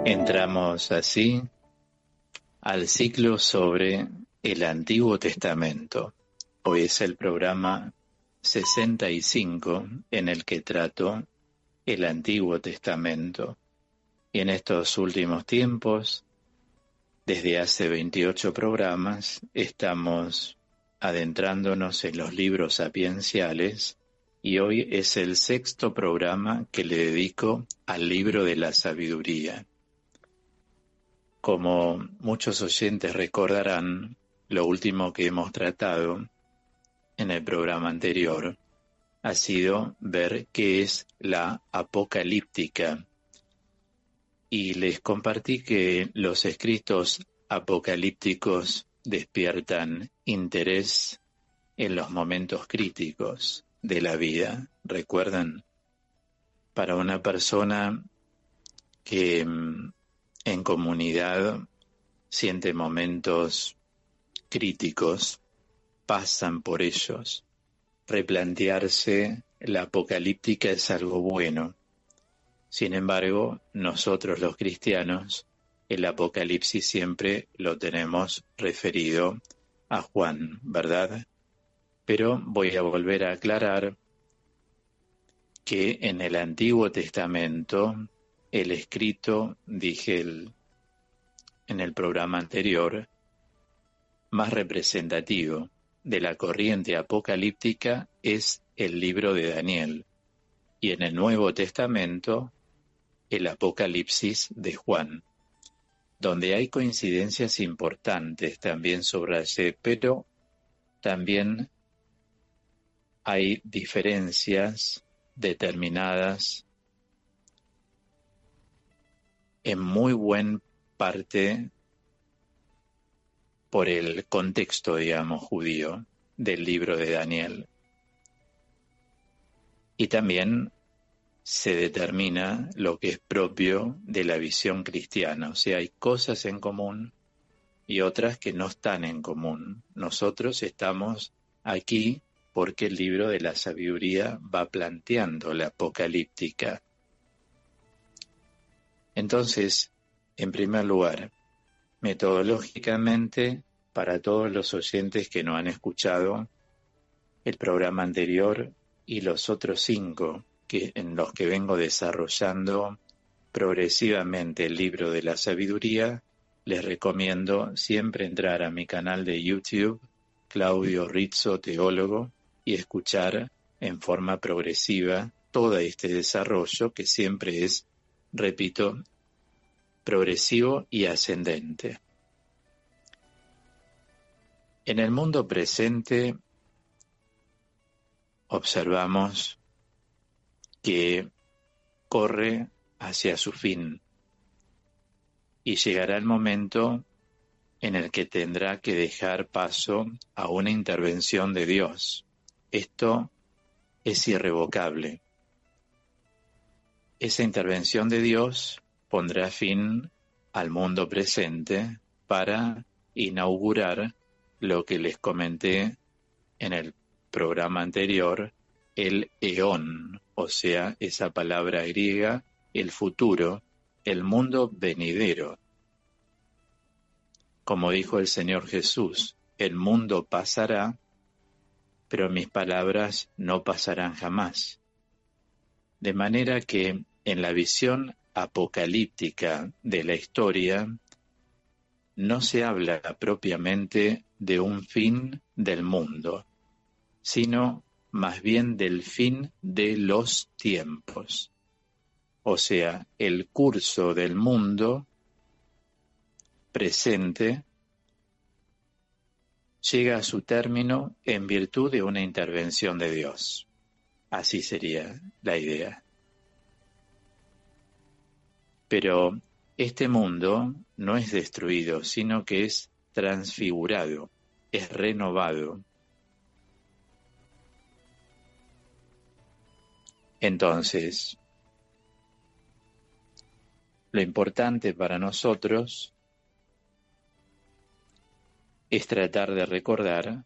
Entramos así al ciclo sobre el Antiguo Testamento. Hoy es el programa 65 en el que trato el Antiguo Testamento. Y en estos últimos tiempos, desde hace 28 programas, estamos adentrándonos en los libros sapienciales y hoy es el sexto programa que le dedico al libro de la sabiduría. Como muchos oyentes recordarán, lo último que hemos tratado en el programa anterior ha sido ver qué es la apocalíptica. Y les compartí que los escritos apocalípticos despiertan interés en los momentos críticos de la vida. ¿Recuerdan? Para una persona que en comunidad siente momentos críticos, pasan por ellos. Replantearse la apocalíptica es algo bueno. Sin embargo, nosotros los cristianos, el Apocalipsis siempre lo tenemos referido a Juan, ¿verdad? Pero voy a volver a aclarar que en el Antiguo Testamento, el escrito, dije en el programa anterior, más representativo de la corriente apocalíptica es el libro de Daniel, y en el Nuevo Testamento, el Apocalipsis de Juan, donde hay coincidencias importantes, también subrayé, pero también hay diferencias determinadas en muy buena parte por el contexto, digamos, judío del libro de Daniel. Y también se determina lo que es propio de la visión cristiana. O sea, hay cosas en común y otras que no están en común. Nosotros estamos aquí porque el libro de la sabiduría va planteando la apocalíptica. Entonces, en primer lugar, metodológicamente, para todos los oyentes que no han escuchado el programa anterior y los otros 5 en los que vengo desarrollando progresivamente el libro de la sabiduría, les recomiendo siempre entrar a mi canal de YouTube, Claudio Rizzo, teólogo, y escuchar en forma progresiva todo este desarrollo que siempre es, repito, progresivo y ascendente. En el mundo presente observamos que corre hacia su fin y llegará el momento en el que tendrá que dejar paso a una intervención de Dios. Esto es irrevocable. Esa intervención de Dios pondrá fin al mundo presente para inaugurar lo que les comenté en el programa anterior, el eón, o sea, esa palabra griega, el futuro, el mundo venidero. Como dijo el Señor Jesús, el mundo pasará, pero mis palabras no pasarán jamás. De manera que en la visión apocalíptica de la historia no se habla propiamente de un fin del mundo, sino más bien del fin de los tiempos. O sea, el curso del mundo presente llega a su término en virtud de una intervención de Dios. Así sería la idea. Pero este mundo no es destruido, sino que es transfigurado, es renovado. Entonces, lo importante para nosotros es tratar de recordar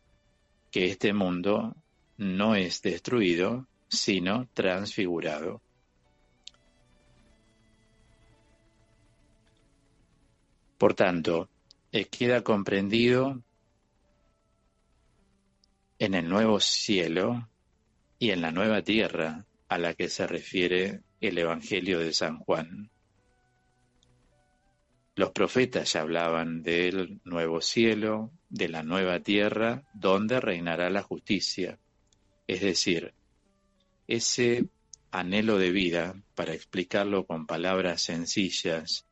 que este mundo no es destruido, sino transfigurado. Por tanto, queda comprendido en el nuevo cielo y en la nueva tierra a la que se refiere el Evangelio de San Juan. Los profetas ya hablaban del nuevo cielo, de la nueva tierra, donde reinará la justicia. Es decir, ese anhelo de vida, para explicarlo con palabras sencillas,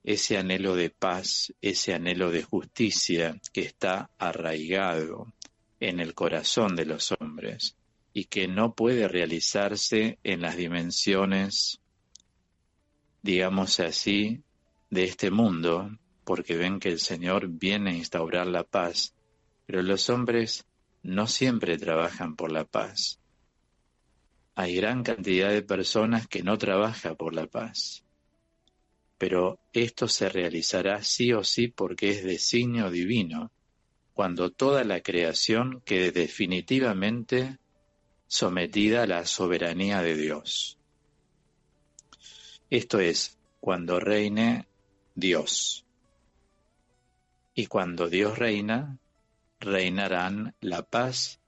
ese anhelo de paz, ese anhelo de justicia que está arraigado en el corazón de los hombres y que no puede realizarse en las dimensiones, digamos así, de este mundo, porque ven que el Señor viene a instaurar la paz, pero los hombres no siempre trabajan por la paz. Hay gran cantidad de personas que no trabajan por la paz, pero esto se realizará sí o sí porque es designio divino, cuando toda la creación quede definitivamente sometida a la soberanía de Dios. Esto es, cuando reine Dios. Y cuando Dios reina, reinarán la paz,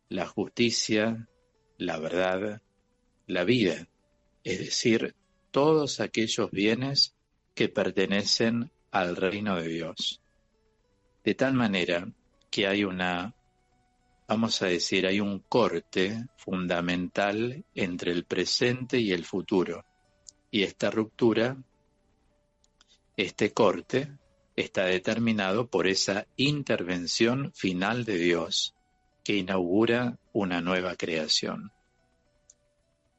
la justicia, la verdad, la vida, es decir, todos aquellos bienes que pertenecen al reino de Dios. De tal manera que hay hay un corte fundamental entre el presente y el futuro. Y esta ruptura, este corte, está determinado por esa intervención final de Dios que inaugura una nueva creación.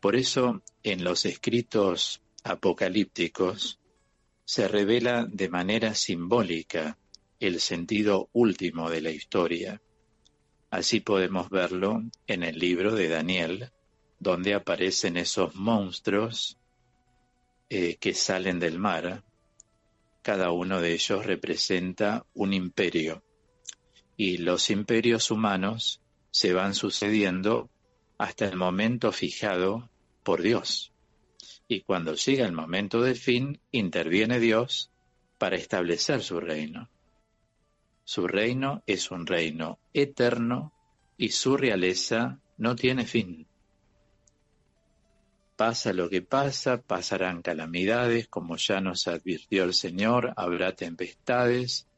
Por eso, en los escritos apocalípticos se revela de manera simbólica el sentido último de la historia. Así podemos verlo en el libro de Daniel, donde aparecen esos monstruos que salen del mar. Cada uno de ellos representa un imperio, y los imperios humanos se van sucediendo hasta el momento fijado por Dios. Y cuando llega el momento del fin, interviene Dios para establecer su reino. Su reino es un reino eterno y su realeza no tiene fin. Pasa lo que pasa, pasarán calamidades, como ya nos advirtió el Señor, habrá tempestades,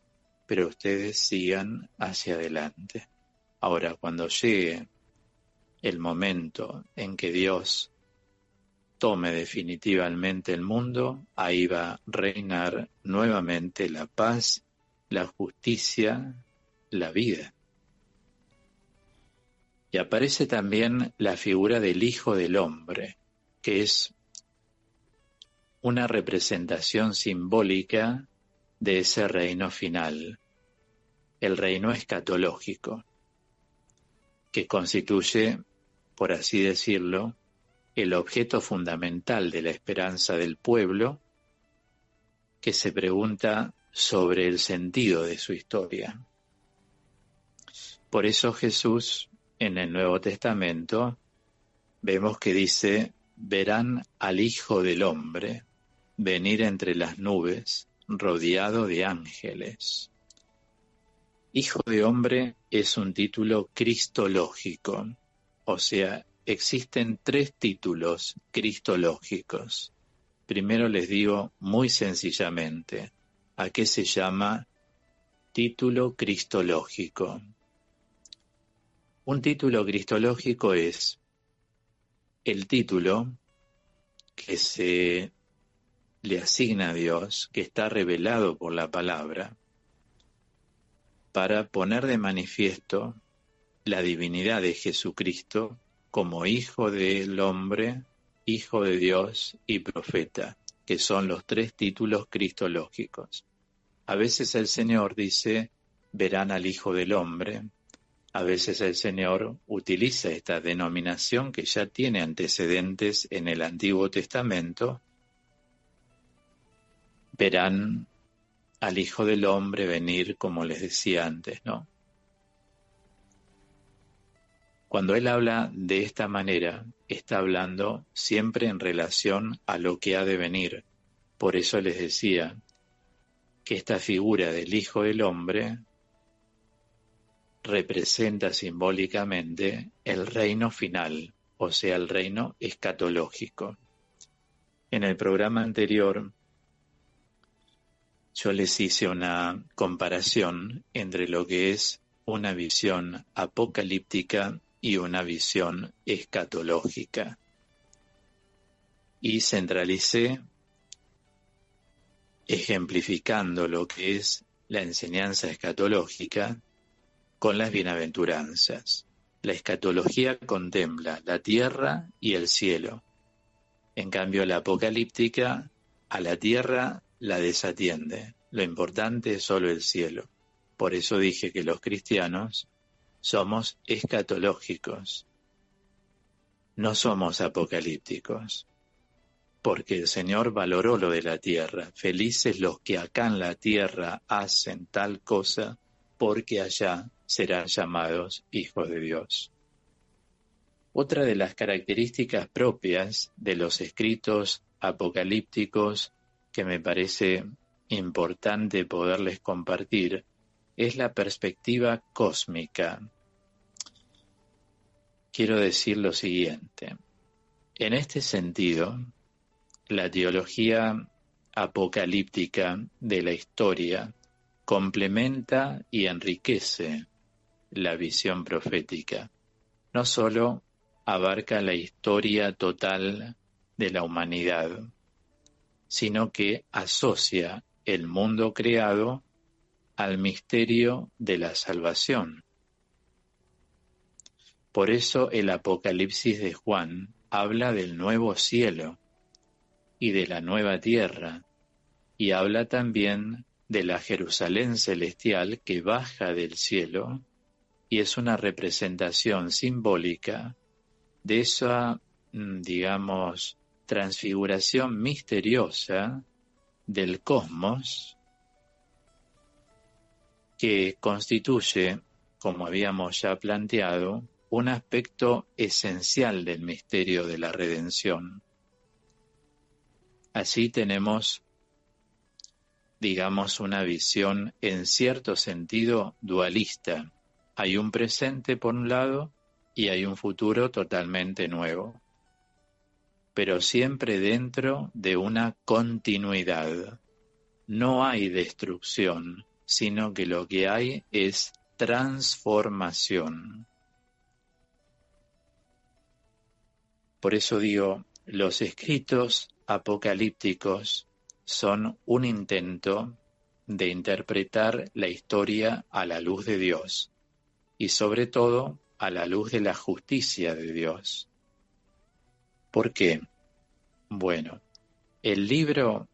pero ustedes sigan hacia adelante. Ahora, cuando llegue el momento en que Dios tome definitivamente el mundo, ahí va a reinar nuevamente la paz, la justicia, la vida. Y aparece también la figura del Hijo del Hombre, que es una representación simbólica de ese reino final, el reino escatológico, que constituye, por así decirlo, el objeto fundamental de la esperanza del pueblo, que se pregunta sobre el sentido de su historia. Por eso Jesús, en el Nuevo Testamento, vemos que dice: verán al Hijo del Hombre venir entre las nubes, rodeado de ángeles. Hijo de Hombre es un título cristológico, o sea, existen 3 títulos cristológicos. Primero les digo muy sencillamente a qué se llama título cristológico. Un título cristológico es el título que se le asigna a Dios, que está revelado por la palabra, para poner de manifiesto la divinidad de Jesucristo como Hijo del Hombre, Hijo de Dios y Profeta, que son los 3 títulos cristológicos. A veces el Señor dice: verán al Hijo del Hombre. A veces el Señor utiliza esta denominación que ya tiene antecedentes en el Antiguo Testamento. Verán al Hijo del Hombre venir, como les decía antes, ¿no? Cuando Él habla de esta manera, está hablando siempre en relación a lo que ha de venir. Por eso les decía que esta figura del Hijo del Hombre representa simbólicamente el reino final, o sea, el reino escatológico. En el programa anterior yo les hice una comparación entre lo que es una visión apocalíptica y una visión escatológica. Y centralicé ejemplificando lo que es la enseñanza escatológica con las bienaventuranzas. La escatología contempla la tierra y el cielo. En cambio, la apocalíptica a la tierra la desatiende. Lo importante es solo el cielo. Por eso dije que los cristianos somos escatológicos, no somos apocalípticos, porque el Señor valoró lo de la tierra. Felices los que acá en la tierra hacen tal cosa, porque allá serán llamados hijos de Dios. Otra de las características propias de los escritos apocalípticos que me parece importante poderles compartir es la perspectiva cósmica. Quiero decir lo siguiente. En este sentido, la teología apocalíptica de la historia complementa y enriquece la visión profética. No solo abarca la historia total de la humanidad, sino que asocia el mundo creado al misterio de la salvación. Por eso el Apocalipsis de Juan habla del nuevo cielo y de la nueva tierra, y habla también de la Jerusalén celestial que baja del cielo, y es una representación simbólica de esa, digamos, transfiguración misteriosa del cosmos que constituye, como habíamos ya planteado, un aspecto esencial del misterio de la redención. Así tenemos, digamos, una visión en cierto sentido dualista. Hay un presente por un lado y hay un futuro totalmente nuevo, pero siempre dentro de una continuidad. No hay destrucción, sino que lo que hay es transformación. Por eso digo, los escritos apocalípticos son un intento de interpretar la historia a la luz de Dios y sobre todo a la luz de la justicia de Dios. ¿Por qué? Bueno, el libro,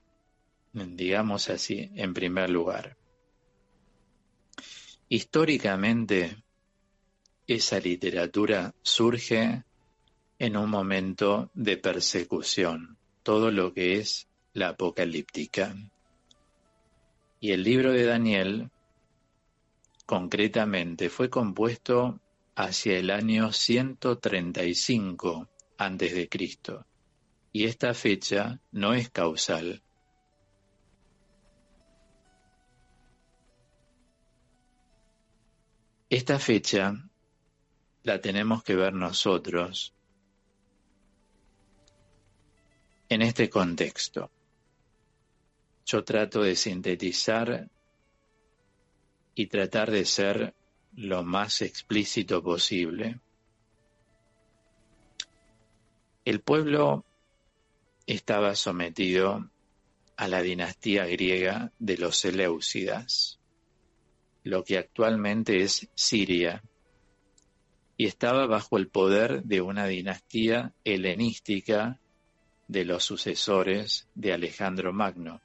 digamos así, en primer lugar, históricamente esa literatura surge en un momento de persecución, todo lo que es la apocalíptica. Y el libro de Daniel, concretamente, fue compuesto hacia el año 135 a.C., y esta fecha no es causal. Esta fecha la tenemos que ver nosotros en este contexto. Yo trato de sintetizar y tratar de ser lo más explícito posible. El pueblo estaba sometido a la dinastía griega de los Seleucidas, lo que actualmente es Siria, y estaba bajo el poder de una dinastía helenística de los sucesores de Alejandro Magno.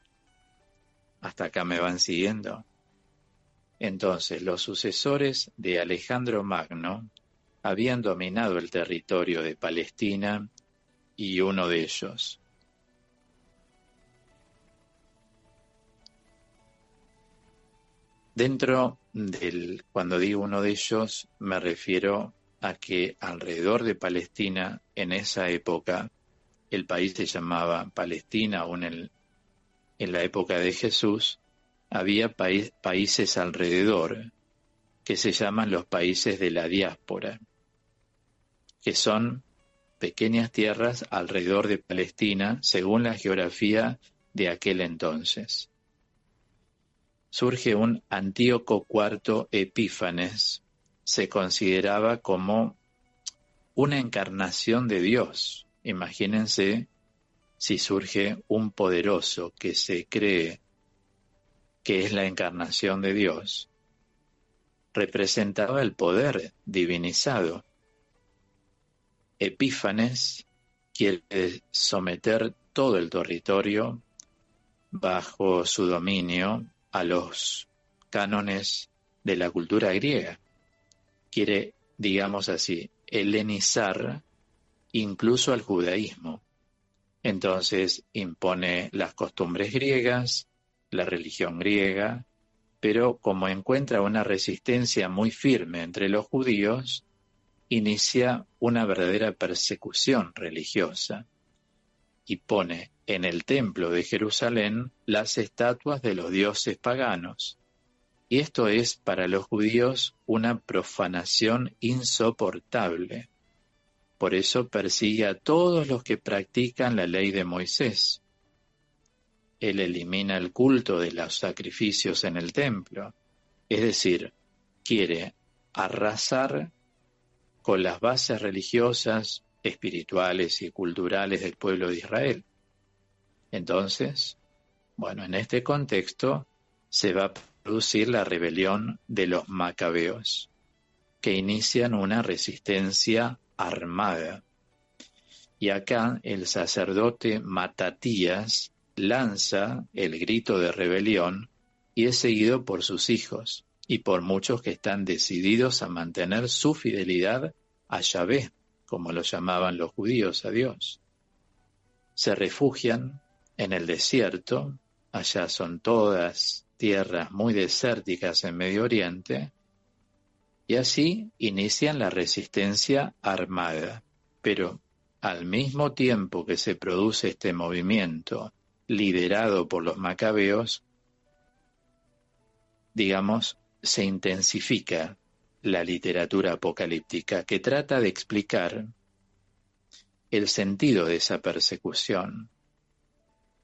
¿Hasta acá me van siguiendo? Entonces, los sucesores de Alejandro Magno habían dominado el territorio de Palestina y uno de ellos, cuando digo uno de ellos, me refiero a que alrededor de Palestina, en esa época, el país se llamaba Palestina, aún en la época de Jesús, había países alrededor que se llaman los países de la diáspora, que son pequeñas tierras alrededor de Palestina, según la geografía de aquel entonces. Surge un Antíoco IV Epífanes, se consideraba como una encarnación de Dios. Imagínense si surge un poderoso que se cree que es la encarnación de Dios. Representaba el poder divinizado. Epífanes quiere someter todo el territorio bajo su dominio a los cánones de la cultura griega. Quiere, digamos así, helenizar incluso al judaísmo. Entonces impone las costumbres griegas, la religión griega, pero como encuentra una resistencia muy firme entre los judíos, inicia una verdadera persecución religiosa y pone en el templo de Jerusalén las estatuas de los dioses paganos. Y esto es para los judíos una profanación insoportable. Por eso persigue a todos los que practican la ley de Moisés. Él elimina el culto de los sacrificios en el templo, es decir, quiere arrasar con las bases religiosas, espirituales y culturales del pueblo de Israel. Entonces, bueno, en este contexto se va a producir la rebelión de los macabeos, que inician una resistencia armada. Y acá el sacerdote Matatías lanza el grito de rebelión y es seguido por sus hijos y por muchos que están decididos a mantener su fidelidad a Yahvé, como lo llamaban los judíos a Dios. Se refugian en el desierto, allá son todas tierras muy desérticas en Medio Oriente, y así inician la resistencia armada. Pero al mismo tiempo que se produce este movimiento liderado por los macabeos, digamos, se intensifica la literatura apocalíptica que trata de explicar el sentido de esa persecución.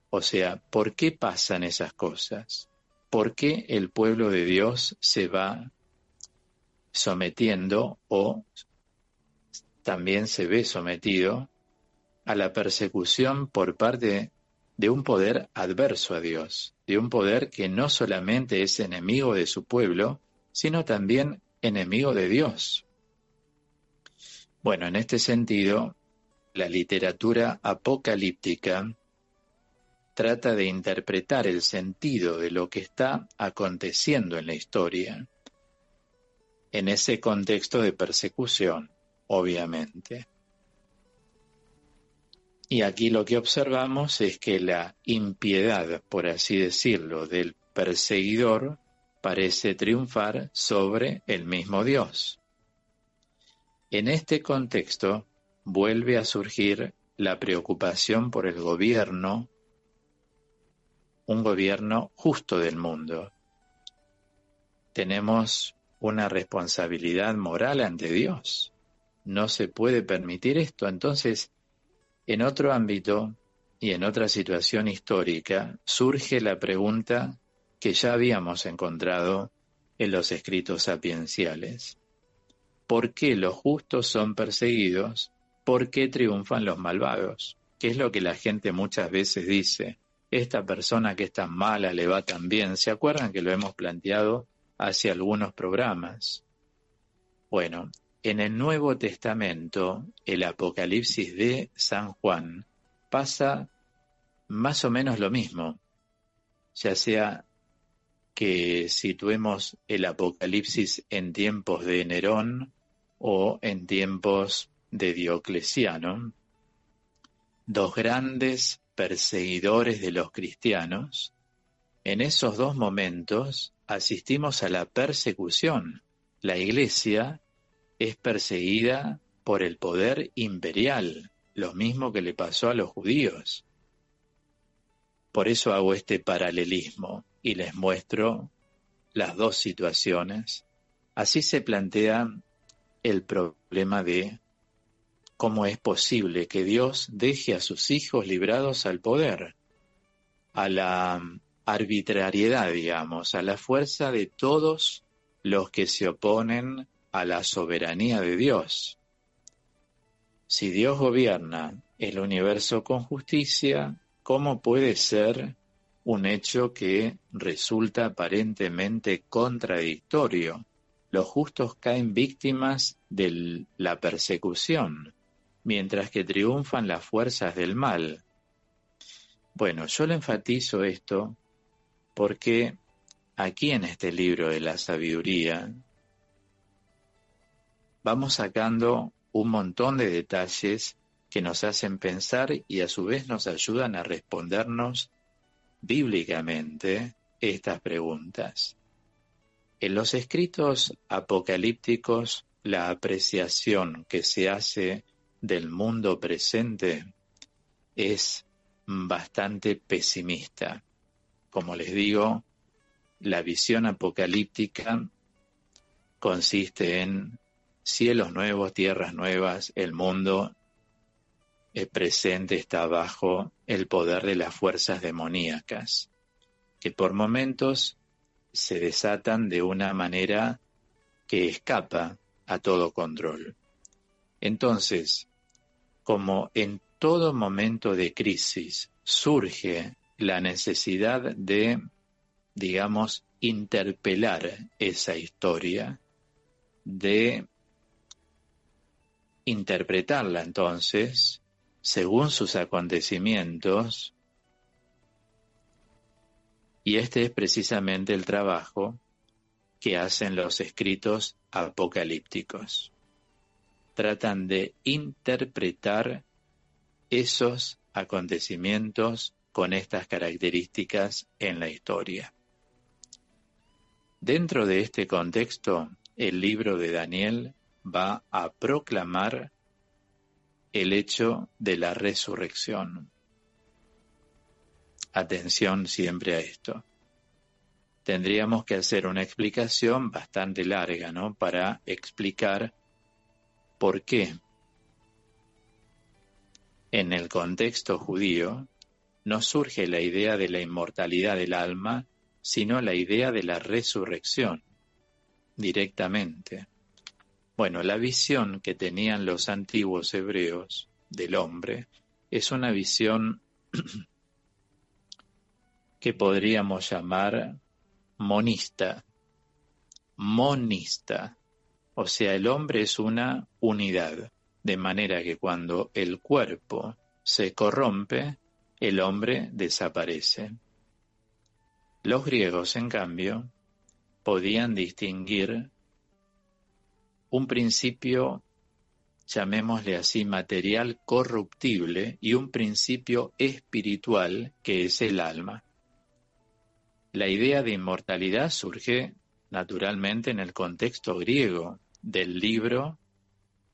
O sea, ¿por qué pasan esas cosas? ¿Por qué el pueblo de Dios se va sometiendo o también se ve sometido a la persecución por parte de un poder adverso a Dios, de un poder que no solamente es enemigo de su pueblo, sino también enemigo de Dios? Bueno, en este sentido, la literatura apocalíptica trata de interpretar el sentido de lo que está aconteciendo en la historia, en ese contexto de persecución, obviamente. Y aquí lo que observamos es que la impiedad, por así decirlo, del perseguidor parece triunfar sobre el mismo Dios. En este contexto vuelve a surgir la preocupación por el gobierno, un gobierno justo del mundo. Tenemos una responsabilidad moral ante Dios. No se puede permitir esto. Entonces, en otro ámbito y en otra situación histórica, surge la pregunta que ya habíamos encontrado en los escritos sapienciales. ¿Por qué los justos son perseguidos? ¿Por qué triunfan los malvados? ¿Qué es lo que la gente muchas veces dice? Esta persona que es tan mala le va tan bien. ¿Se acuerdan que lo hemos planteado hace algunos programas? Bueno, en el Nuevo Testamento, el Apocalipsis de San Juan pasa más o menos lo mismo, ya sea que situemos el Apocalipsis en tiempos de Nerón o en tiempos de Diocleciano, dos grandes perseguidores de los cristianos. En esos dos momentos asistimos a la persecución. La Iglesia es perseguida por el poder imperial, lo mismo que le pasó a los judíos. Por eso hago este paralelismo. y les muestro las dos situaciones. Así se plantea el problema de cómo es posible que Dios deje a sus hijos librados al poder, a la arbitrariedad, digamos, a la fuerza de todos los que se oponen a la soberanía de Dios. Si Dios gobierna el universo con justicia, ¿cómo puede ser un hecho que resulta aparentemente contradictorio? Los justos caen víctimas de la persecución, mientras que triunfan las fuerzas del mal. Bueno, yo le enfatizo esto porque aquí en este libro de la sabiduría vamos sacando un montón de detalles que nos hacen pensar y a su vez nos ayudan a respondernos bíblicamente estas preguntas. En los escritos apocalípticos, la apreciación que se hace del mundo presente es bastante pesimista. Como les digo, la visión apocalíptica consiste en cielos nuevos, tierras nuevas, el mundo presente está bajo el poder de las fuerzas demoníacas, que por momentos se desatan de una manera que escapa a todo control. Entonces, como en todo momento de crisis surge la necesidad de, digamos, interpelar esa historia, de interpretarla entonces según sus acontecimientos, y este es precisamente el trabajo que hacen los escritos apocalípticos. Tratan de interpretar esos acontecimientos con estas características en la historia. Dentro de este contexto, el libro de Daniel va a proclamar el hecho de la resurrección. Atención siempre a esto. Tendríamos que hacer una explicación bastante larga, ¿no?, para explicar por qué en el contexto judío no surge la idea de la inmortalidad del alma, sino la idea de la resurrección directamente. Bueno, la visión que tenían los antiguos hebreos del hombre es una visión que podríamos llamar monista, o sea, el hombre es una unidad, de manera que cuando el cuerpo se corrompe, el hombre desaparece. Los griegos, en cambio, podían distinguir un principio, llamémosle así, material corruptible y un principio espiritual que es el alma. La idea de inmortalidad surge naturalmente en el contexto griego del libro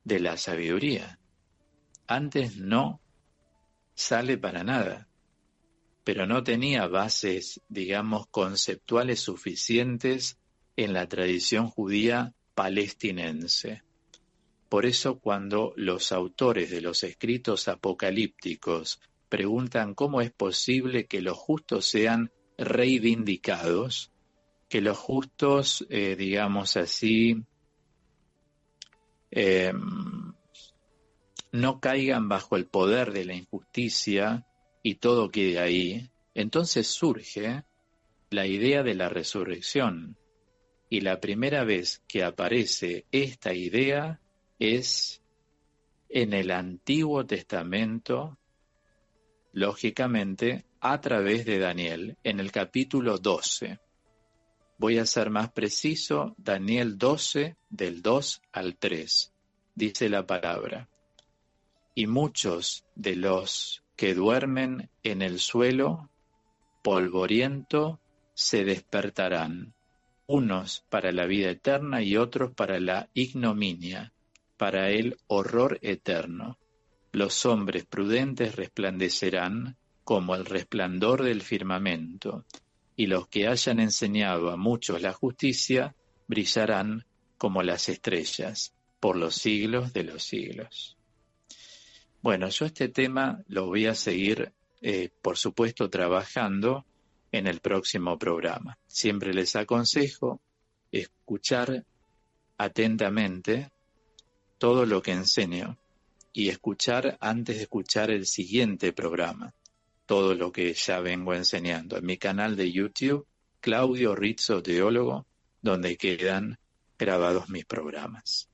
de la sabiduría. Antes no sale para nada, pero no tenía bases, digamos, conceptuales suficientes en la tradición judía palestinense. Por eso cuando los autores de los escritos apocalípticos preguntan cómo es posible que los justos sean reivindicados, que los justos, digamos así, no caigan bajo el poder de la injusticia y todo quede ahí, entonces surge la idea de la resurrección. Y la primera vez que aparece esta idea es en el Antiguo Testamento, lógicamente, a través de Daniel, en el capítulo 12. Voy a ser más preciso, Daniel 12, del 2 al 3. Dice la palabra: y muchos de los que duermen en el suelo polvoriento se despertarán, unos para la vida eterna y otros para la ignominia, para el horror eterno. Los hombres prudentes resplandecerán como el resplandor del firmamento, y los que hayan enseñado a muchos la justicia brillarán como las estrellas por los siglos de los siglos. Bueno, yo este tema lo voy a seguir, por supuesto, trabajando en el próximo programa. Siempre les aconsejo escuchar atentamente todo lo que enseño y escuchar antes de escuchar el siguiente programa, todo lo que ya vengo enseñando en mi canal de YouTube, Claudio Rizzo Teólogo, donde quedan grabados mis programas.